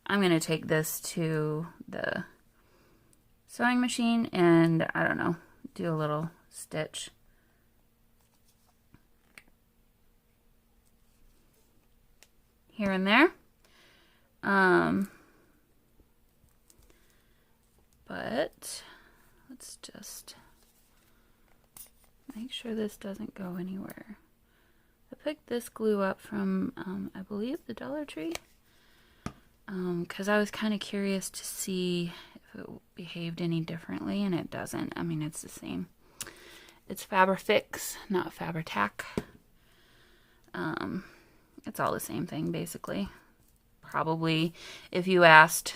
I'm going to take this to the sewing machine and, I don't know, do a little stitch. Here and there. But let's just make sure this doesn't go anywhere. I picked this glue up from, I believe, the Dollar Tree. Because I was kind of curious to see if it behaved any differently, and it doesn't. I mean, it's the same. It's Fabrifix, not Fabri-Tac. It's all the same thing, basically. Probably, if you asked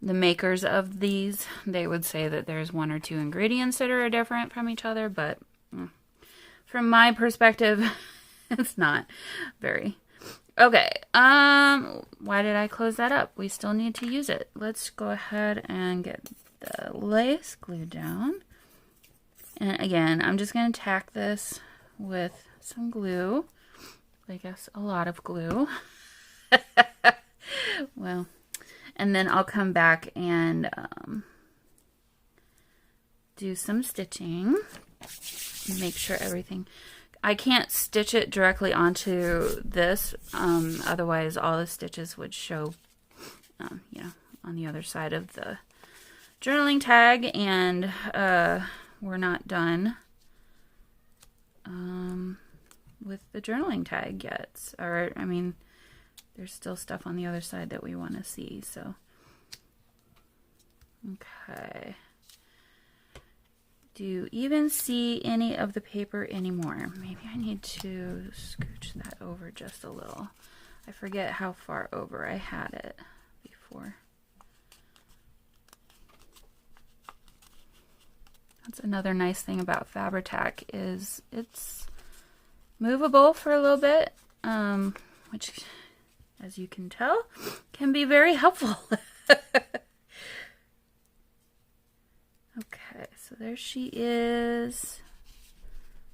the makers of these, they would say that there's one or two ingredients that are different from each other, but from my perspective, it's not very. Okay, why did I close that up? We still need to use it. Let's go ahead and get the lace glued down. And again, I'm just going to tack this with some glue. I guess a lot of glue. Well, and then I'll come back and do some stitching. Make sure everything... I can't stitch it directly onto this, otherwise all the stitches would show, you know, on the other side of the journaling tag, and we're not done with the journaling tag yet. Or, I mean, there's still stuff on the other side that we want to see, so. Okay. Do you even see any of the paper anymore? Maybe I need to scooch that over just a little. I forget how far over I had it before. That's another nice thing about Fabri-Tac is it's movable for a little bit, which, as you can tell, can be very helpful. Okay, so there she is.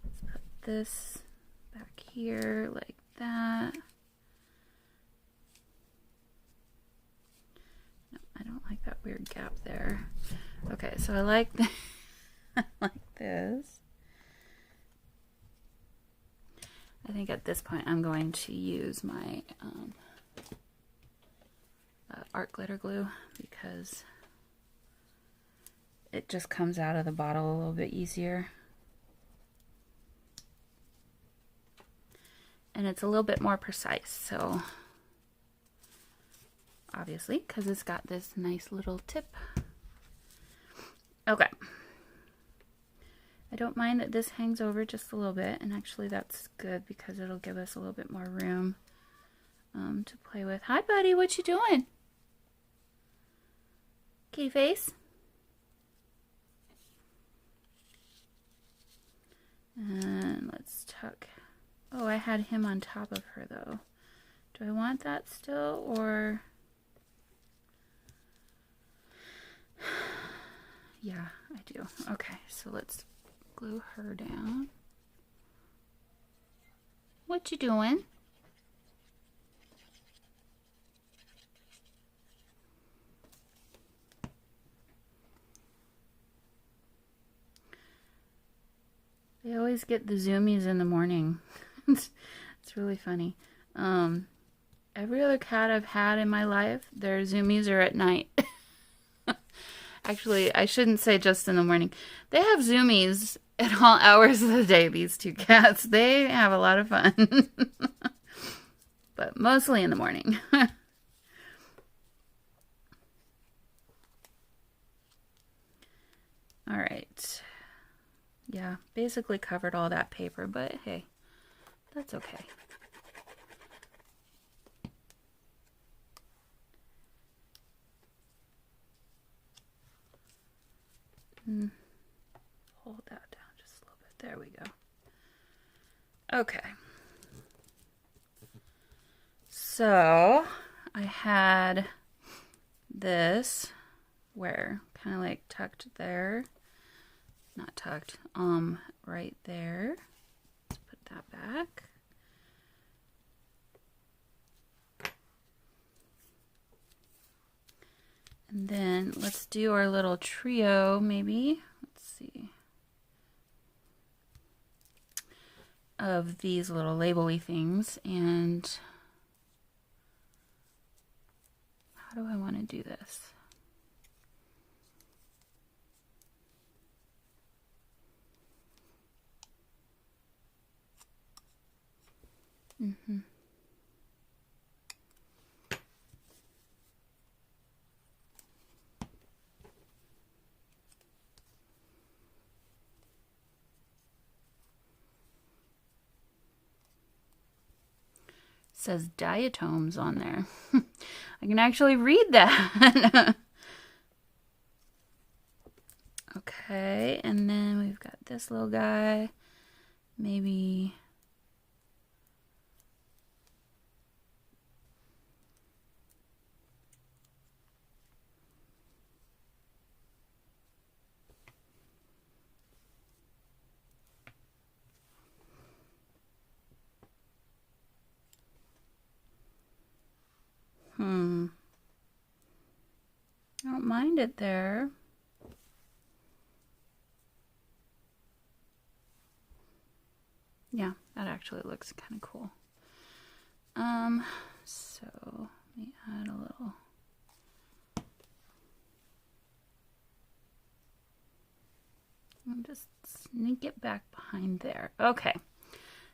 Let's put this back here like that. No, I don't like that weird gap there. Okay, so I like I like this. I think at this point I'm going to use my art glitter glue because it just comes out of the bottle a little bit easier. And it's a little bit more precise, so obviously, because it's got this nice little tip. Okay. I don't mind that this hangs over just a little bit, and actually that's good because it'll give us a little bit more room to play with. Hi, buddy, what you doing? Kitty face? And let's tuck. Oh, I had him on top of her though. Do I want that still, or? Yeah, I do. Okay, so let's glue her down. What you doing? They always get the zoomies in the morning. It's really funny. Every other cat I've had in my life, their zoomies are at night. Actually, I shouldn't say just in the morning. They have zoomies at all hours of the day, these two cats. They have a lot of fun. But mostly in the morning. All right. Yeah, basically covered all that paper, but hey, that's okay. Hold that down just a little bit. There we go. Okay. So I had this where kind of like tucked there. Not tucked, right there. Let's put that back. And then let's do our little trio, maybe. Let's see. Of these little label-y things. And how do I want to do this? Says diatoms on there. I can actually read that. Okay, and then we've got this little guy. Maybe find it there. Yeah, that actually looks kind of cool. So let me add a little. I'll just sneak it back behind there. Okay,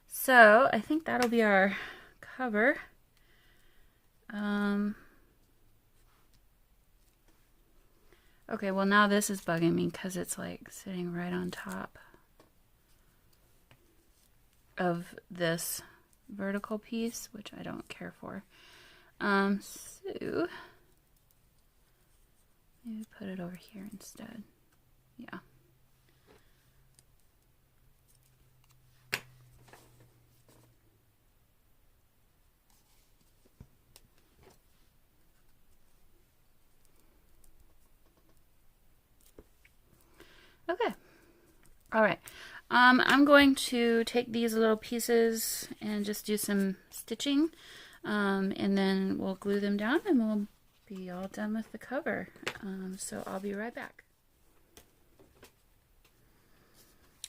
so I think that'll be our cover. Okay, well now this is bugging me because it's like sitting right on top of this vertical piece, which I don't care for. So maybe put it over here instead. Yeah. Okay. All right. I'm going to take these little pieces and just do some stitching, and then we'll glue them down and we'll be all done with the cover. So I'll be right back.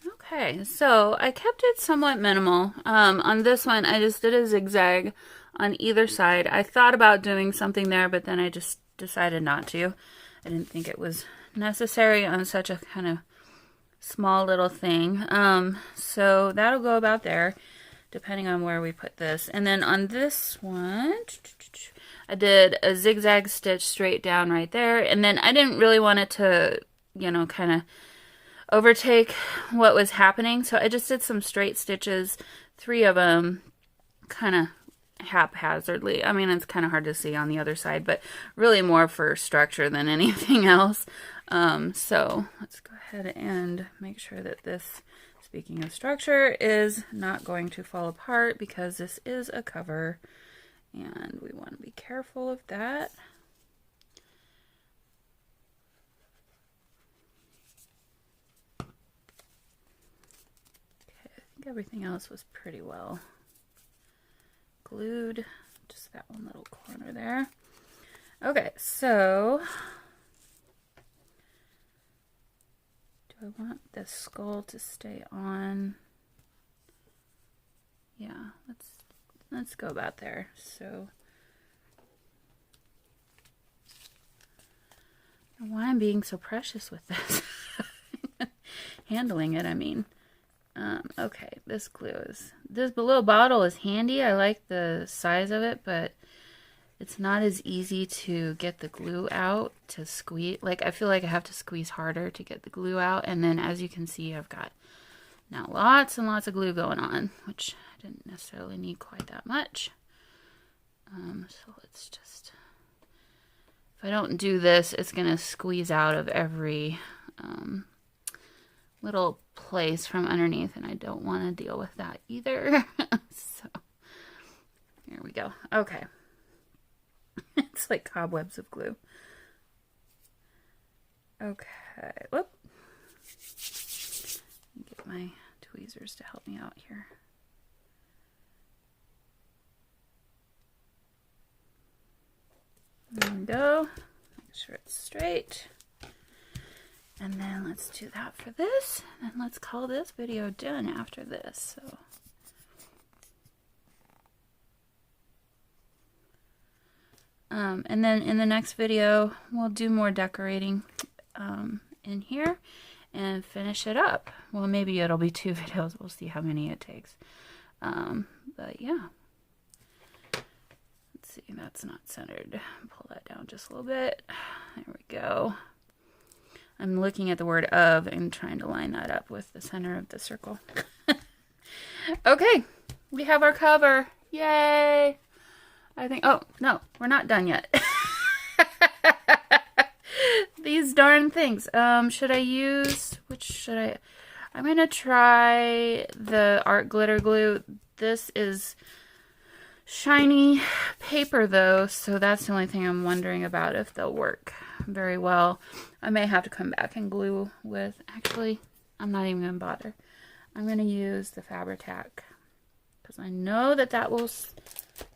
Okay, so I kept it somewhat minimal. On this one, I just did a zigzag on either side. I thought about doing something there, but then I just decided not to. I didn't think it was necessary on such a kind of small little thing. So that'll go about there, depending on where we put this. And then on this one, I did a zigzag stitch straight down right there. And then I didn't really want it to, you know, kind of overtake what was happening. So I just did some straight stitches, 3 of them, kind of haphazardly. I mean, it's kind of hard to see on the other side, but really more for structure than anything else. So let's go ahead and make sure that this, speaking of structure, is not going to fall apart because this is a cover and we want to be careful of that. Okay, I think everything else was pretty well glued, just that one little corner there. Okay, so do I want this skull to stay on? Yeah, let's go about there. So I don't know why I'm being so precious with this. Handling it, I mean. Okay, this little bottle is handy. I like the size of it, but it's not as easy to get the glue out, to squeeze. Like, I feel like I have to squeeze harder to get the glue out. And then, as you can see, I've got now lots and lots of glue going on, which I didn't necessarily need quite that much. So let's just, if I don't do this, it's going to squeeze out of every little place from underneath, and I don't want to deal with that either. So here we go. Okay. It's like cobwebs of glue. Okay. Whoop. Get my tweezers to help me out here. There we go. Make sure it's straight. And then let's do that for this. And let's call this video done after this. So and then in the next video, we'll do more decorating in here and finish it up. Well, maybe it'll be 2 videos. We'll see how many it takes. But yeah. Let's see, that's not centered. Pull that down just a little bit. There we go. I'm looking at the word of and trying to line that up with the center of the circle. Okay, we have our cover. Yay! I think, oh, no, we're not done yet. These darn things. Should I use, which should I? I'm going to try the art glitter glue. This is shiny paper though, so that's the only thing I'm wondering about if they'll work very well. I may have to come back and glue with, actually, I'm not even going to bother. I'm going to use the Fabri-Tac because I know that that will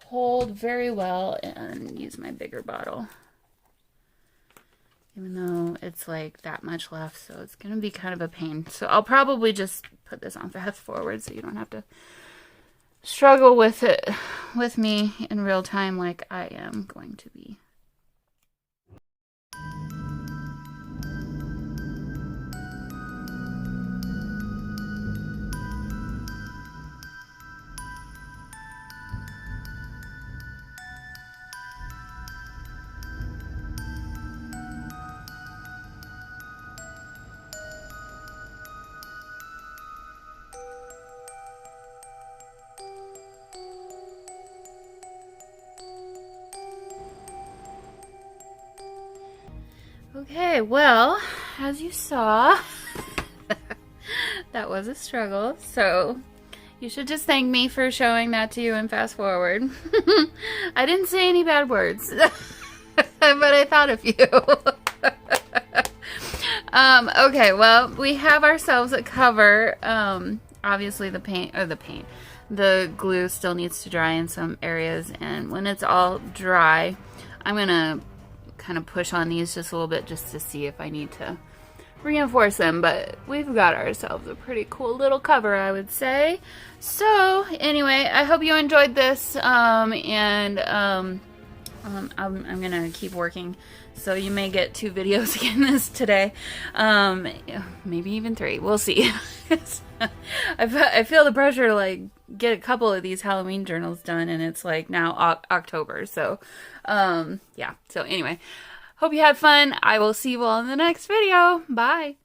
hold very well, and use my bigger bottle even though it's like that much left, so it's gonna be kind of a pain. So I'll probably just put this on fast forward so you don't have to struggle with it with me in real time like I am going to be. Okay, well, as you saw, that was a struggle, so you should just thank me for showing that to you and fast forward. I didn't say any bad words, but I thought of you. Okay, well, we have ourselves a cover. Obviously the glue still needs to dry in some areas, and when it's all dry, I'm gonna kind of push on these just a little bit just to see if I need to reinforce them, but we've got ourselves a pretty cool little cover, I would say. So anyway, I hope you enjoyed this, and I'm gonna keep working, so you may get 2 videos again this today, maybe even 3, we'll see. I feel the pressure to like get a couple of these Halloween journals done, and it's like now October, so yeah. So anyway, hope you had fun. I will see you all in the next video. Bye.